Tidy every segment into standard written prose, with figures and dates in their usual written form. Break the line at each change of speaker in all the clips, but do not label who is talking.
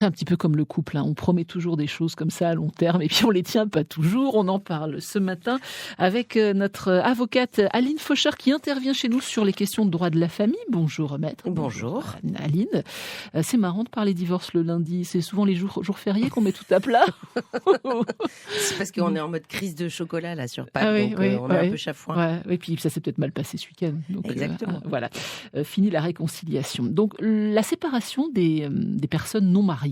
C'est un petit peu comme le couple, hein. On promet toujours des choses comme ça à long terme et puis on les tient pas toujours. On en parle ce matin avec notre avocate Aline Faucheur qui intervient chez nous sur les questions de droit de la famille. Bonjour maître.
Bonjour.
Aline. C'est marrant de parler divorce le lundi. C'est souvent les jours fériés qu'on met tout à plat.
C'est parce qu'on est en mode crise de chocolat là sur Pâques,
Ah oui,
donc
oui,
on est un peu chafouin.
Ouais. Et puis ça s'est peut-être mal passé ce week-end. Donc,
Exactement.
voilà. Fini la réconciliation. Donc la séparation des personnes non mariées.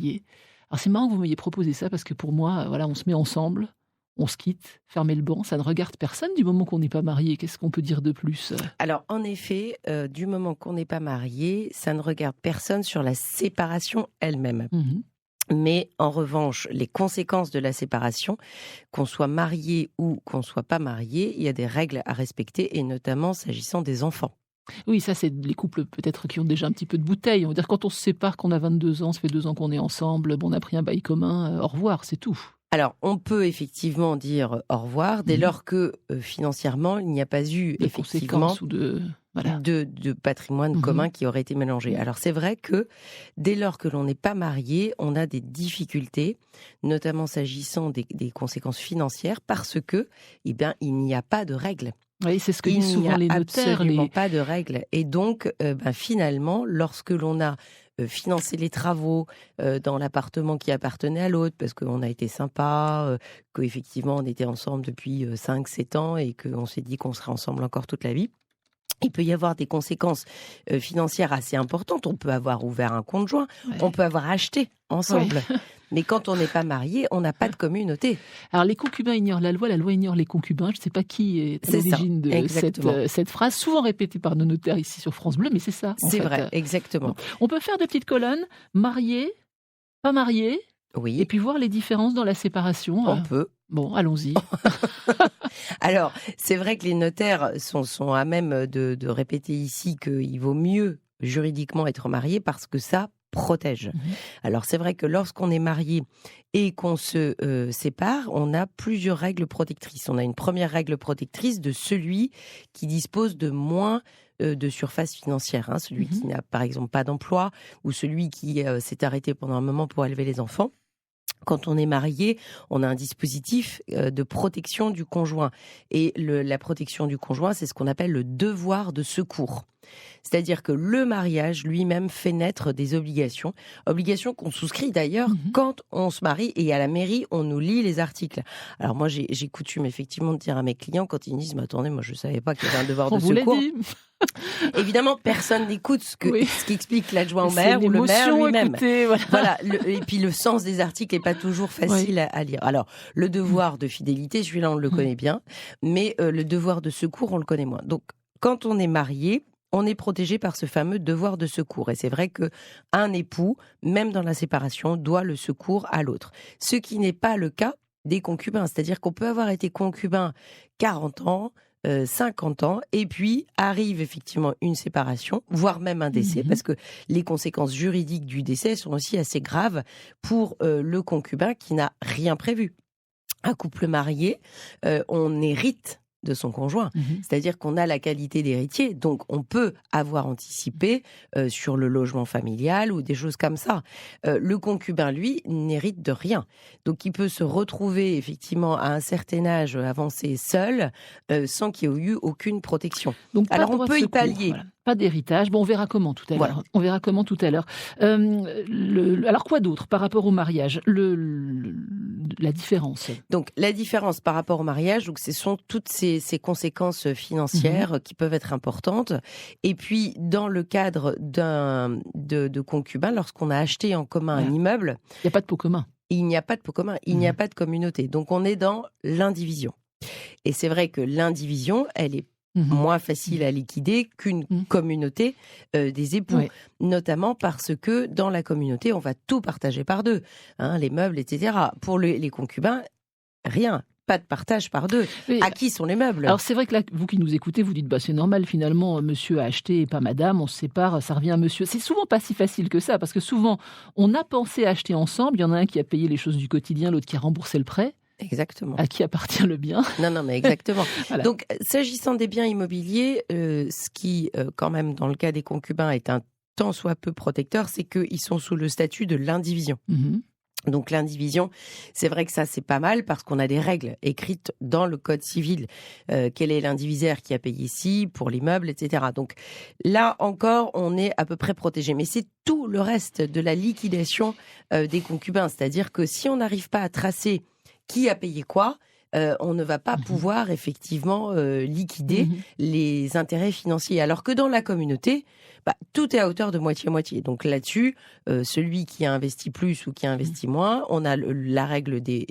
Alors c'est marrant que vous m'ayez proposé ça parce que pour moi, voilà, on se met ensemble, on se quitte, fermer le banc, ça ne regarde personne du moment qu'on n'est pas marié. Qu'est-ce qu'on peut dire de plus?
Alors en effet, du moment qu'on n'est pas marié, ça ne regarde personne sur la séparation elle-même.
Mhm.
Mais en revanche, les conséquences de la séparation, qu'on soit marié ou qu'on soit pas marié, il y a des règles à respecter et notamment s'agissant des enfants.
Oui, ça c'est les couples peut-être qui ont déjà un petit peu de bouteille. On va dire quand on se sépare, qu'on a 22 ans, ça fait 2 ans qu'on est ensemble, bon, on a pris un bail commun, au revoir, c'est tout.
Alors, on peut effectivement dire au revoir dès
Mhm.
lors que financièrement, il n'y a pas eu
De
effectivement
conséquences ou de... Voilà.
de patrimoine
Mhm.
commun qui aurait été mélangé.
Mhm.
Alors, c'est vrai que dès lors que l'on n'est pas marié, on a des difficultés, notamment s'agissant des conséquences financières, parce que, eh bien, il n'y a pas de règles.
Oui, c'est ce que
Il
disent
n'y
souvent
a
les notaires.
absolument pas de règles. Et donc, finalement, lorsque l'on a financé les travaux dans l'appartement qui appartenait à l'autre, parce qu'on a été sympa, qu'effectivement on était ensemble depuis 5-7 ans et qu'on s'est dit qu'on serait ensemble encore toute la vie, il peut y avoir des conséquences financières assez importantes. On peut avoir ouvert un compte joint,
Ouais.
on peut avoir acheté ensemble.
Ouais.
Mais quand on n'est pas marié, on n'a pas de communauté.
Alors les concubins ignorent la loi ignore les concubins. Je ne sais pas qui est à
C'est ça,
l'origine de
exactement.
cette phrase, souvent répétée par nos notaires ici sur France Bleu, mais c'est ça. En
C'est
fait.
vrai, exactement.
On peut faire de petites colonnes, marié, pas marié,
Oui,
et puis voir les différences dans la séparation.
on peut.
Bon, allons-y.
Alors, c'est vrai que les notaires sont à même de répéter ici qu'il vaut mieux juridiquement être marié parce que ça protège.
Mhm.
Alors, c'est vrai que lorsqu'on est marié et qu'on se sépare, on a plusieurs règles protectrices. On a une première règle protectrice de celui qui dispose de moins de surface financière, hein, celui qui n'a par exemple pas d'emploi ou celui qui s'est arrêté pendant un moment pour élever les enfants. Quand on est marié, on a un dispositif de protection du conjoint. Et la protection du conjoint, c'est ce qu'on appelle le devoir de secours. C'est-à-dire que le mariage lui-même fait naître des obligations qu'on souscrit d'ailleurs quand on se marie et à la mairie, on nous lit les articles. Alors moi, j'ai coutume effectivement de dire à mes clients quand ils me disent « Mais attendez, moi je ne savais pas qu'il y avait un devoir
On
de
vous l'a
secours ».
dit.
Évidemment, personne n'écoute ce qu'explique l'adjoint au
C'est
maire ou le maire
l'émotion,
lui-même.
écoutez, voilà.
Voilà, et puis le sens des articles n'est pas toujours facile à lire. Alors, le devoir de fidélité, celui-là, on le connaît bien, mais le devoir de secours, on le connaît moins. Donc, quand on est marié, on est protégé par ce fameux devoir de secours. Et c'est vrai qu'un époux, même dans la séparation, doit le secours à l'autre. Ce qui n'est pas le cas des concubins. C'est-à-dire qu'on peut avoir été concubin 40 ans, 50 ans, et puis arrive effectivement une séparation, voire même un décès, parce que les conséquences juridiques du décès sont aussi assez graves pour le concubin qui n'a rien prévu. Un couple marié, on hérite de son conjoint. C'est-à-dire qu'on a la qualité d'héritier, donc on peut avoir anticipé sur le logement familial ou des choses comme ça. Le concubin, lui, n'hérite de rien. Donc il peut se retrouver effectivement à un certain âge avancé seul, sans qu'il y ait eu aucune protection.
Donc, pas
Alors
de
on
droit de
peut y
secours,
pallier.
voilà. Pas d'héritage. Bon, on verra comment tout à l'heure.
Voilà.
On verra comment tout à l'heure. Alors quoi d'autre par rapport au mariage? La différence.
Donc la différence par rapport au mariage, donc ce sont toutes ces conséquences financières qui peuvent être importantes. Et puis dans le cadre de concubins, lorsqu'on a acheté en commun un immeuble,
il n'y a pas de pot commun.
Il n'y a pas de pot commun, il n'y a pas de communauté. Donc on est dans l'indivision. Et c'est vrai que l'indivision, elle est moins facile à liquider qu'une communauté des époux, notamment parce que dans la communauté, on va tout partager par deux, hein, les meubles, etc. Pour les concubins, rien. Pas de partage par deux.
Oui.
À qui sont les meubles?
Alors c'est vrai que là, vous qui nous écoutez, vous dites c'est normal finalement, monsieur a acheté et pas madame, on se sépare, ça revient à monsieur. C'est souvent pas si facile que ça, parce que souvent, on a pensé acheter ensemble, il y en a un qui a payé les choses du quotidien, l'autre qui a remboursé le prêt.
Exactement.
À qui appartient le bien?
Non, mais exactement.
Voilà.
Donc, s'agissant des biens immobiliers, ce qui, quand même, dans le cas des concubins, est un tant soit peu protecteurs, c'est qu'ils sont sous le statut de l'indivision. Donc l'indivision, c'est vrai que ça c'est pas mal parce qu'on a des règles écrites dans le code civil. Quel est l'indivisaire qui a payé ici pour l'immeuble, etc. Donc là encore, on est à peu près protégé. Mais c'est tout le reste de la liquidation des concubins. C'est-à-dire que si on n'arrive pas à tracer qui a payé quoi, on ne va pas pouvoir effectivement liquider les intérêts financiers. Alors que dans la communauté, tout est à hauteur de moitié-moitié. Donc là-dessus, celui qui a investi plus ou qui a investi moins, on a la règle des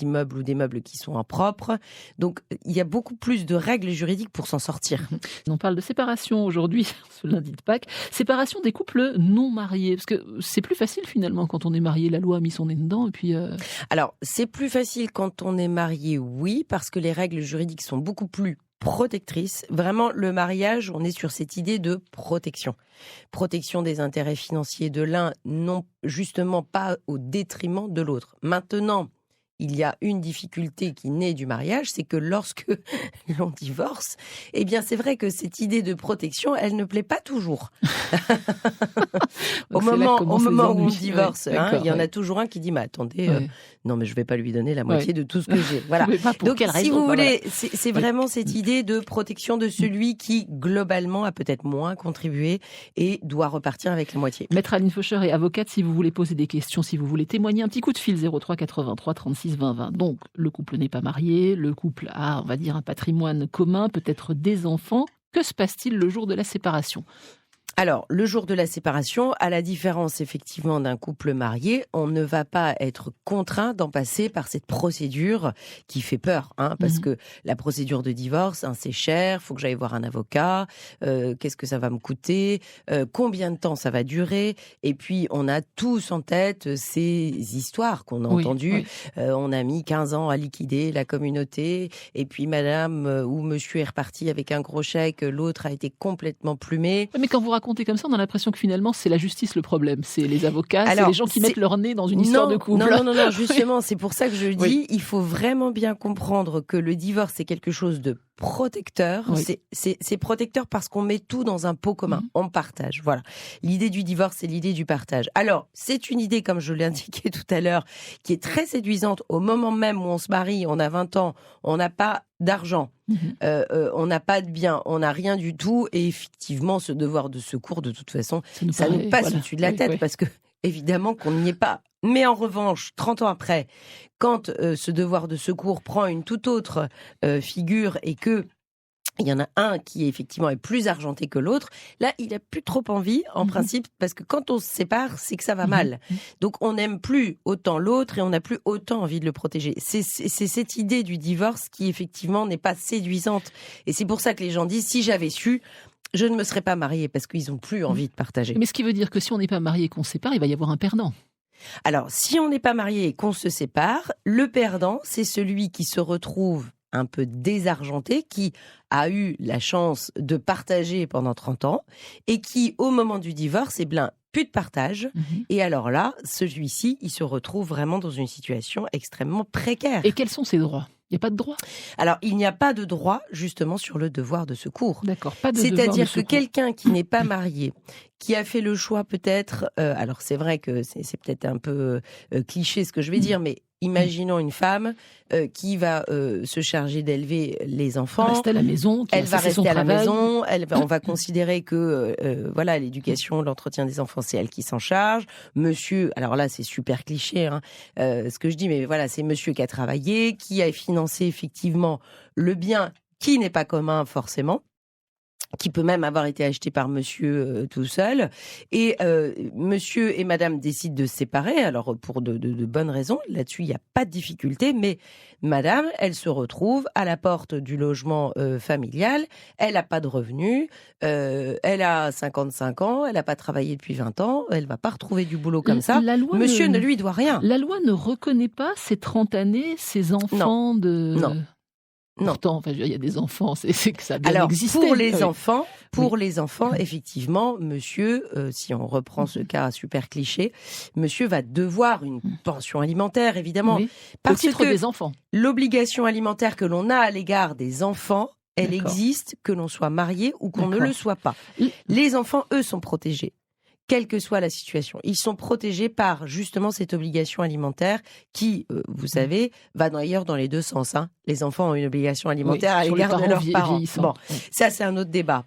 immeubles ou des meubles qui sont impropres. Donc il y a beaucoup plus de règles juridiques pour s'en sortir.
On parle de séparation aujourd'hui, ce lundi de Pâques. Séparation des couples non mariés. Parce que c'est plus facile finalement quand on est marié. La loi a mis son nez dedans. Et puis,
Alors, c'est plus facile quand on est marié, oui, parce que les règles juridiques sont beaucoup plus protectrice. Vraiment, le mariage, on est sur cette idée de protection. Protection des intérêts financiers de l'un, non justement pas au détriment de l'autre. Maintenant, il y a une difficulté qui naît du mariage, c'est que lorsque l'on divorce, eh bien c'est vrai que cette idée de protection, elle ne plaît pas toujours. Au moment où on divorce, il y en a toujours un qui dit, mais attendez, non mais je vais pas lui donner la moitié de tout ce que j'ai. Voilà. Donc si vous voulez, c'est vraiment cette idée de protection de celui qui globalement a peut-être moins contribué et doit repartir avec la moitié.
Maître Aline Faucheur est avocate. Si vous voulez poser des questions, si vous voulez témoigner, un petit coup de fil 03 83 36 20 20. Donc, le couple n'est pas marié, le couple a, on va dire, un patrimoine commun, peut-être des enfants. Que se passe-t-il le jour de la séparation ?
Alors, le jour de la séparation, à la différence effectivement d'un couple marié, on ne va pas être contraint d'en passer par cette procédure qui fait peur, parce que la procédure de divorce, c'est cher, faut que j'aille voir un avocat, qu'est-ce que ça va me coûter, combien de temps ça va durer, et puis on a tous en tête ces histoires qu'on a entendues. On a mis 15 ans à liquider la communauté, et puis madame ou monsieur est reparti avec un gros chèque, l'autre a été complètement plumé.
Mais quand vous racontez comme ça, on a l'impression que finalement c'est la justice le problème, c'est les avocats, c'est les gens qui mettent leur nez dans une histoire de couple.
Non, justement, c'est pour ça que je dis, il faut vraiment bien comprendre que le divorce c'est quelque chose de protecteur. C'est protecteur parce qu'on met tout dans un pot commun, on partage. Voilà. L'idée du divorce, c'est l'idée du partage. Alors, c'est une idée, comme je l'ai indiqué tout à l'heure, qui est très séduisante. Au moment même où on se marie, on a 20 ans, on n'a pas d'argent, on n'a pas de biens, on n'a rien du tout. Et effectivement, ce devoir de secours, de toute façon, ça nous passe au-dessus de la tête parce que, évidemment, qu'on n'y est pas. Mais en revanche, 30 ans après, quand ce devoir de secours prend une toute autre figure et que il y en a un qui effectivement est plus argenté que l'autre, là, il n'a plus trop envie, en principe, parce que quand on se sépare, c'est que ça va mal. Donc, on n'aime plus autant l'autre et on n'a plus autant envie de le protéger. C'est cette idée du divorce qui, effectivement, n'est pas séduisante. Et c'est pour ça que les gens disent, si j'avais su, je ne me serais pas mariée, parce qu'ils n'ont plus envie de partager.
Mais ce qui veut dire que si on n'est pas marié et qu'on se sépare, il va y avoir un perdant.
Alors, si on n'est pas marié et qu'on se sépare, le perdant, c'est celui qui se retrouve un peu désargenté, qui a eu la chance de partager pendant 30 ans et qui, au moment du divorce, plus de partage. Et alors là, celui-ci, il se retrouve vraiment dans une situation extrêmement précaire.
Et quels sont ses droits ? Il n'y a pas de droit ?
Alors, il n'y a pas de droit, justement, sur le devoir de secours.
D'accord, pas de devoir de secours.
C'est-à-dire que quelqu'un qui n'est pas marié, qui a fait le choix peut-être... alors, c'est vrai que c'est peut-être un peu cliché ce que je vais dire, mais imaginons une femme qui va se charger d'élever les enfants.
Rester à la maison.
Elle va rester à la maison. On va considérer que l'éducation, l'entretien des enfants, c'est elle qui s'en charge. Monsieur, alors là, c'est super cliché, ce que je dis, mais voilà, c'est monsieur qui a travaillé, qui a financé effectivement le bien qui n'est pas commun forcément, qui peut même avoir été acheté par monsieur tout seul. Et monsieur et madame décident de se séparer, alors pour de bonnes raisons. Là-dessus, il n'y a pas de difficulté, mais madame, elle se retrouve à la porte du logement familial. Elle n'a pas de revenus, elle a 55 ans, elle n'a pas travaillé depuis 20 ans, elle ne va pas retrouver du boulot comme ça. Monsieur ne lui doit rien.
La loi ne reconnaît pas ces 30 années, ces enfants
Non.
Pourtant, il y a des enfants, c'est que ça a bien
Alors,
existé.
Pour les enfants, effectivement, monsieur, si on reprend ce cas super cliché, monsieur va devoir une pension alimentaire, évidemment.
Oui.
Parce
au titre
que
des enfants.
L'obligation alimentaire que l'on a à l'égard des enfants elle
D'accord.
existe que l'on soit marié ou qu'on ne
D'accord.
le soit pas.
L-
Les enfants, eux, sont protégés, quelle que soit la situation. Ils sont protégés par justement cette obligation alimentaire qui, vous savez, va d'ailleurs dans les deux sens. Hein. Les enfants ont une obligation
Oui,
alimentaire à
sur les
l'égard de
parents
leurs parents.
vieillissants.
Bon,
Oui.
ça c'est un autre débat.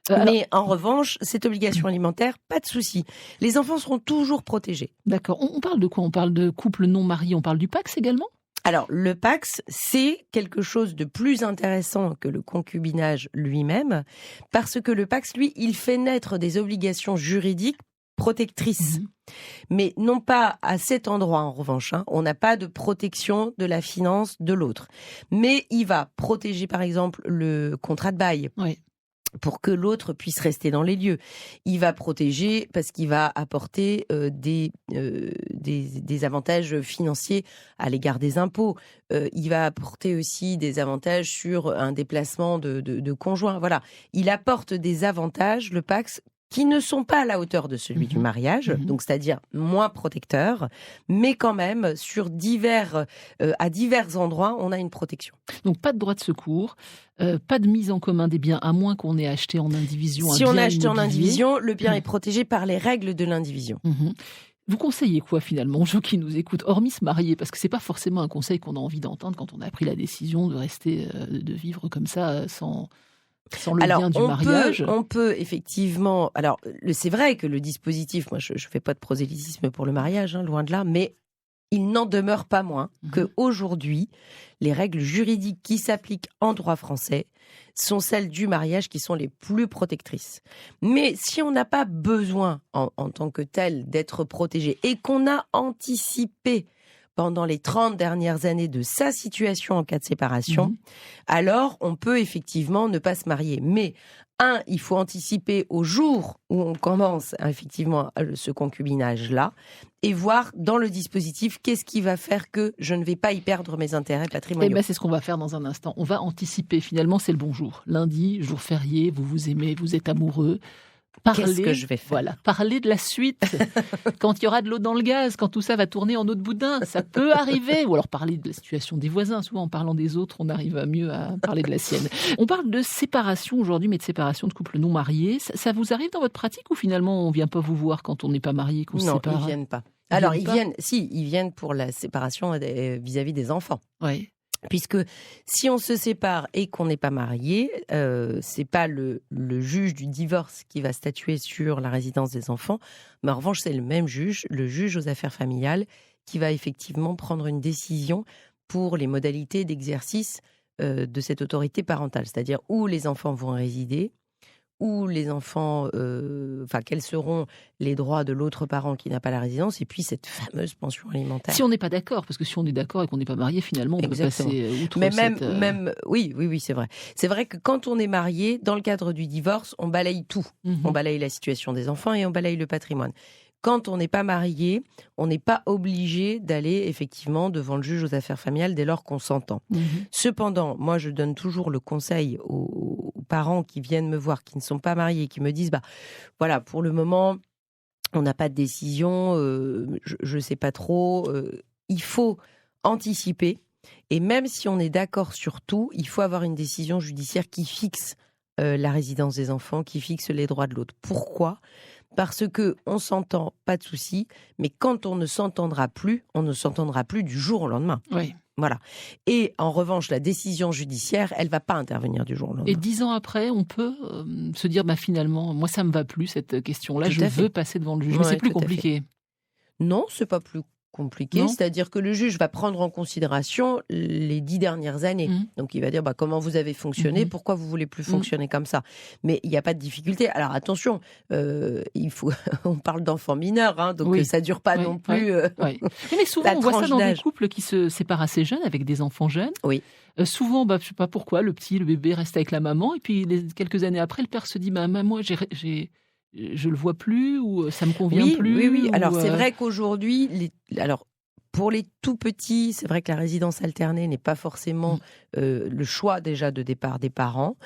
Alors,
Mais en revanche, cette obligation alimentaire, pas de souci. Les enfants seront toujours protégés.
d'accord. On parle de quoi? On parle de couple non marié, on parle du Pacs également?
Alors, le Pacs, c'est quelque chose de plus intéressant que le concubinage lui-même, parce que le Pacs, lui, il fait naître des obligations juridiques protectrices.
Mhm.
Mais non pas à cet endroit, en revanche. Hein. On n'a pas de protection de la finance de l'autre. Mais il va protéger, par exemple, le contrat de bail.
Oui.
Pour que l'autre puisse rester dans les lieux. Il va protéger parce qu'il va apporter des avantages financiers à l'égard des impôts. Il va apporter aussi des avantages sur un déplacement de conjoint. Voilà. Il apporte des avantages, le Pacs, qui ne sont pas à la hauteur de celui du mariage, donc c'est-à-dire moins protecteur, mais quand même sur à divers endroits, on a une protection.
Donc pas de droit de secours, pas de mise en commun des biens, à moins qu'on ait acheté en indivision un
Si
bien
on a acheté en
immobilier.
indivision, le bien est protégé par les règles de l'indivision.
Mhm. Vous conseillez quoi finalement aux gens qui nous écoutent, hormis se marier? Parce que c'est pas forcément un conseil qu'on a envie d'entendre quand on a pris la décision de rester, de vivre comme ça, sans le
Alors,
bien du mariage.
on peut effectivement. Alors, c'est vrai que le dispositif, moi, je fais pas de prosélytisme pour le mariage, hein, loin de là, mais il n'en demeure pas moins que aujourd'hui, les règles juridiques qui s'appliquent en droit français sont celles du mariage qui sont les plus protectrices. Mais si on n'a pas besoin, en tant que tel, d'être protégé et qu'on a anticipé pendant les 30 dernières années de sa situation en cas de séparation, alors on peut effectivement ne pas se marier. Mais il faut anticiper au jour où on commence effectivement ce concubinage-là et voir dans le dispositif qu'est-ce qui va faire que je ne vais pas y perdre mes intérêts patrimoniaux.
Eh ben, c'est ce qu'on va faire dans un instant. On va anticiper. Finalement, c'est le bon jour. Lundi, jour férié, vous vous aimez, vous êtes amoureux.
Qu'est-ce que je vais faire ?
Voilà, parler de la suite, quand il y aura de l'eau dans le gaz, quand tout ça va tourner en eau de boudin, ça peut arriver. Ou alors parler de la situation des voisins. Souvent, en parlant des autres, on arrive à mieux à parler de la sienne. On parle de séparation aujourd'hui, mais de séparation de couples non mariés. Ça vous arrive dans votre pratique ou finalement, on ne vient pas vous voir quand on n'est pas marié, qu'on se sépare?
Non, ils viennent pas. Alors, ils viennent pour la séparation vis-à-vis des enfants.
Oui.
Puisque si on se sépare et qu'on n'est pas marié, c'est pas le juge du divorce qui va statuer sur la résidence des enfants, mais en revanche c'est le même juge, le juge aux affaires familiales, qui va effectivement prendre une décision pour les modalités d'exercice de cette autorité parentale, c'est-à-dire où les enfants vont résider, où les enfants, quels seront les droits de l'autre parent qui n'a pas la résidence, et puis cette fameuse pension alimentaire.
Si on n'est pas d'accord, parce que si on est d'accord et qu'on n'est pas marié, finalement, on
Exactement.
peut passer outre
Mais
cette...
oui, c'est vrai. C'est vrai que quand on est marié, dans le cadre du divorce, on balaye tout. On balaye la situation des enfants et on balaye le patrimoine. Quand on n'est pas marié, on n'est pas obligé d'aller effectivement devant le juge aux affaires familiales dès lors qu'on s'entend. Cependant, moi, je donne toujours le conseil aux parents qui viennent me voir, qui ne sont pas mariés, qui me disent, voilà, pour le moment, on n'a pas de décision, je ne sais pas trop. Il faut anticiper. Et même si on est d'accord sur tout, il faut avoir une décision judiciaire qui fixe la résidence des enfants, qui fixe les droits de l'autre. Pourquoi ? Parce que on s'entend, pas de souci, mais quand on ne s'entendra plus, on ne s'entendra plus du jour au lendemain.
Oui.
Voilà. Et en revanche, la décision judiciaire, elle va pas intervenir du jour au lendemain.
Et 10 ans après, on peut se dire, finalement, moi ça me va plus cette question-là,
Tout
je
à fait.
veux passer devant le juge. Mais c'est plus
tout à fait.
compliqué.
Non, c'est pas plus compliqué.
Non.
C'est-à-dire que le juge va prendre en considération les 10 dernières années. Donc il va dire comment vous avez fonctionné, pourquoi vous voulez plus fonctionner comme ça. Mais il n'y a pas de difficulté. Alors attention, on parle d'enfants mineurs, hein, donc ça dure pas non plus.
Mais souvent on voit ça dans
d'âge.
des couples qui se séparent assez jeunes, avec des enfants jeunes.
Oui.
Souvent, je sais pas pourquoi, le bébé reste avec la maman, et puis quelques années après, le père se dit, moi je le vois plus, ou ça me convient plus.
Oui. Alors c'est vrai qu'aujourd'hui, pour les tout petits, c'est vrai que la résidence alternée n'est pas forcément le choix déjà de départ des parents.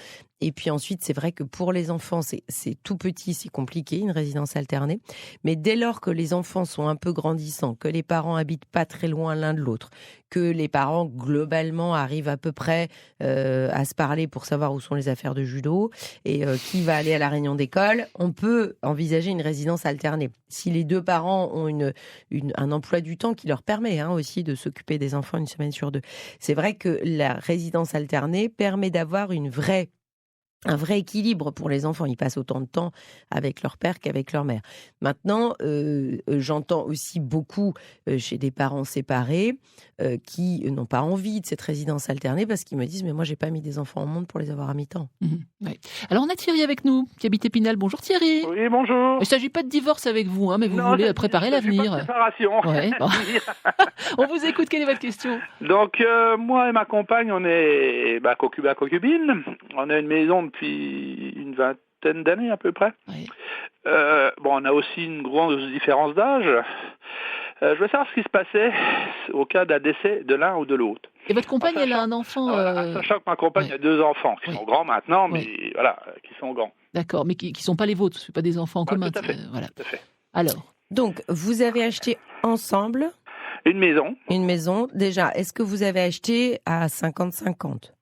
Et puis ensuite, c'est vrai que pour les enfants, c'est tout petit, c'est compliqué, une résidence alternée. Mais dès lors que les enfants sont un peu grandissants, que les parents habitent pas très loin l'un de l'autre, que les parents, globalement, arrivent à peu près à se parler pour savoir où sont les affaires de judo et qui va aller à la réunion d'école, on peut envisager une résidence alternée. Si les deux parents ont un emploi du temps qui leur permet aussi de s'occuper des enfants une semaine sur deux. C'est vrai que la résidence alternée permet d'avoir un vrai équilibre pour les enfants. Ils passent autant de temps avec leur père qu'avec leur mère. Maintenant, j'entends aussi beaucoup chez des parents séparés qui n'ont pas envie de cette résidence alternée parce qu'ils me disent « mais moi, j'ai pas mis des enfants au monde pour les avoir à mi-temps ».
Oui. Alors, on a Thierry avec nous, qui habite Épinal. Bonjour Thierry.
Oui, bonjour.
Il ne s'agit pas de divorce avec vous, mais vous voulez préparer l'avenir.
Pas de séparation.
Ouais, bon. On vous écoute, quelle est votre question?
Donc, moi et ma compagne, on est concubines. On a une maison depuis une vingtaine d'années à peu près.
Oui.
On a aussi une grande différence d'âge. Je veux savoir ce qui se passait au cas d'un décès de l'un ou de l'autre.
Et votre compagne, elle a un enfant
Sachant que ma compagne a 2 enfants qui sont grands maintenant, mais qui sont grands.
D'accord, mais qui ne sont pas les vôtres, ce ne sont pas des enfants en commun.
Tout à fait.
Voilà.
Tout à fait.
Alors.
Donc, vous avez acheté ensemble
une maison.
Une maison. Déjà, est-ce que vous avez acheté à 50-50 ?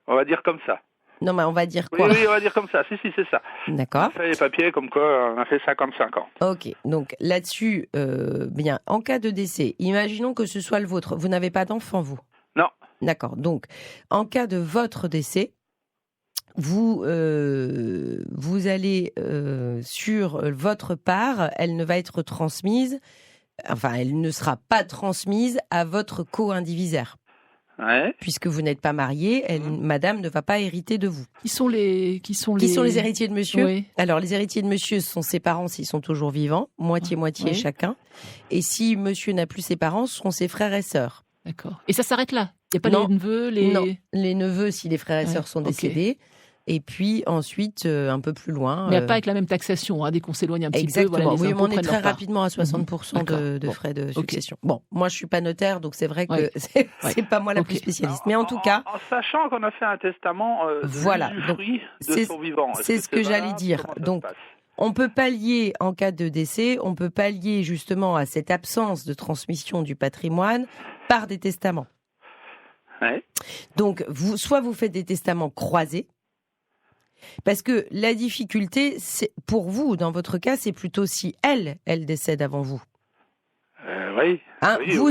On va dire comme ça.
Non, mais on va dire quoi ?
Oui, on va dire comme ça. Si, c'est ça.
D'accord.
On a fait les papiers comme quoi on a fait 55 ans.
Ok, donc là-dessus, bien, en cas de décès, imaginons que ce soit le vôtre. Vous n'avez pas d'enfant, vous ?
Non.
D'accord, donc en cas de votre décès, vous allez sur votre part, elle ne va être transmise, elle ne sera pas transmise à votre co-indivisaire.
Ouais.
Puisque vous n'êtes pas marié, madame ne va pas hériter de vous.
Qui sont les
héritiers de monsieur ?
Oui.
Alors, les héritiers de monsieur sont ses parents s'ils sont toujours vivants, moitié-moitié chacun. Et si monsieur n'a plus ses parents, ce seront ses frères et sœurs.
D'accord. Et ça s'arrête là ? Il n'y a pas les neveux
Non, les neveux si les frères et sœurs sont décédés. Et puis ensuite, un peu plus loin...
Mais pas avec la même taxation, dès qu'on s'éloigne un petit peu.
Exactement, oui, mais on est très rapidement à 60% de frais de succession. Bon, moi je suis pas notaire, donc c'est vrai que c'est pas moi la plus spécialiste. Mais en tout cas...
En sachant qu'on a fait un testament d'usufruit de son vivant.
C'est ce que j'allais dire. Donc, on peut pallier, en cas de décès, on peut pallier justement à cette absence de transmission du patrimoine par des testaments.
Ouais.
Donc, soit vous faites des testaments croisés, parce que la difficulté, c'est pour vous, dans votre cas, c'est plutôt si elle décède avant vous.
Oui.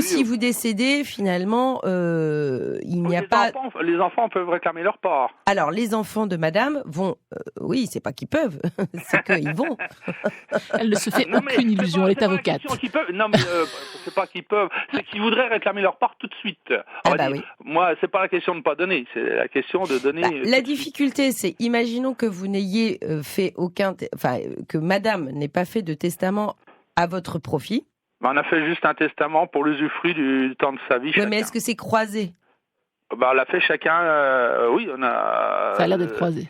Si vous décédez, finalement, il n'y a pas...
Les enfants peuvent réclamer leur part.
Alors, les enfants de madame vont... oui, c'est pas qu'ils peuvent, c'est qu'ils vont.
Elle ne se fait aucune illusion, elle est avocate.
Non, mais c'est pas qu'ils peuvent, c'est qu'ils voudraient réclamer leur part tout de suite.
Oui.
Moi, c'est pas la question de ne pas donner, c'est la question de donner...
la difficulté, c'est, imaginons que vous n'ayez fait que madame n'ait pas fait de testament à votre profit.
On a fait juste un testament pour l'usufruit du temps de sa vie.
Oui, mais est-ce que c'est croisé ?
On l'a fait chacun, oui, on a...
Ça a l'air d'être croisé,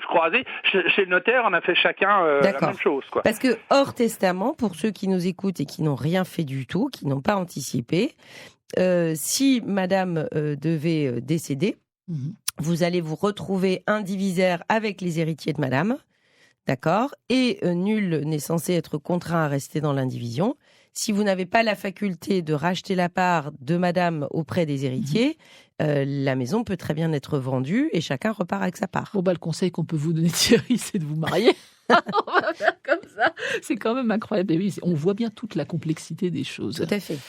croisé. Chez le notaire, on a fait chacun la même chose, quoi.
Parce que hors testament, pour ceux qui nous écoutent et qui n'ont rien fait du tout, qui n'ont pas anticipé, si madame devait décéder, vous allez vous retrouver indivisaire avec les héritiers de madame. D'accord ? Et nul n'est censé être contraint à rester dans l'indivision. Si vous n'avez pas la faculté de racheter la part de madame auprès des héritiers, la maison peut très bien être vendue et chacun repart avec sa part.
Bon, le conseil qu'on peut vous donner, Thierry, c'est de vous marier. On va faire comme ça. C'est quand même incroyable. Et oui, on voit bien toute la complexité des choses.
Tout à fait.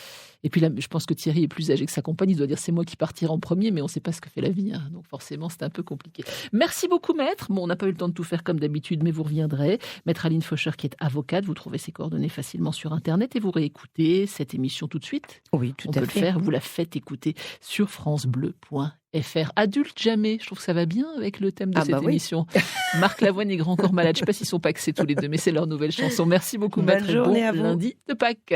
Et puis là, je pense que Thierry est plus âgé que sa compagne. Il doit dire c'est moi qui partirai en premier, mais on ne sait pas ce que fait la vie. Donc forcément, c'est un peu compliqué. Merci beaucoup, maître. Bon, on n'a pas eu le temps de tout faire comme d'habitude, mais vous reviendrez. Maître Aline Faucher, qui est avocate, vous trouvez ses coordonnées facilement sur Internet et vous réécoutez cette émission tout de suite.
Oui, tout à fait.
On peut le faire. Vous la faites écouter sur francebleu.fr. Adulte jamais. Je trouve que ça va bien avec le thème de cette émission. Marc Lavoine et Grand Corps Malade. Je ne sais pas s'ils sont paxés tous les deux, mais c'est leur nouvelle chanson. Merci beaucoup, maître.
Bonne journée
et bon
à vous.
lundi de Pâques.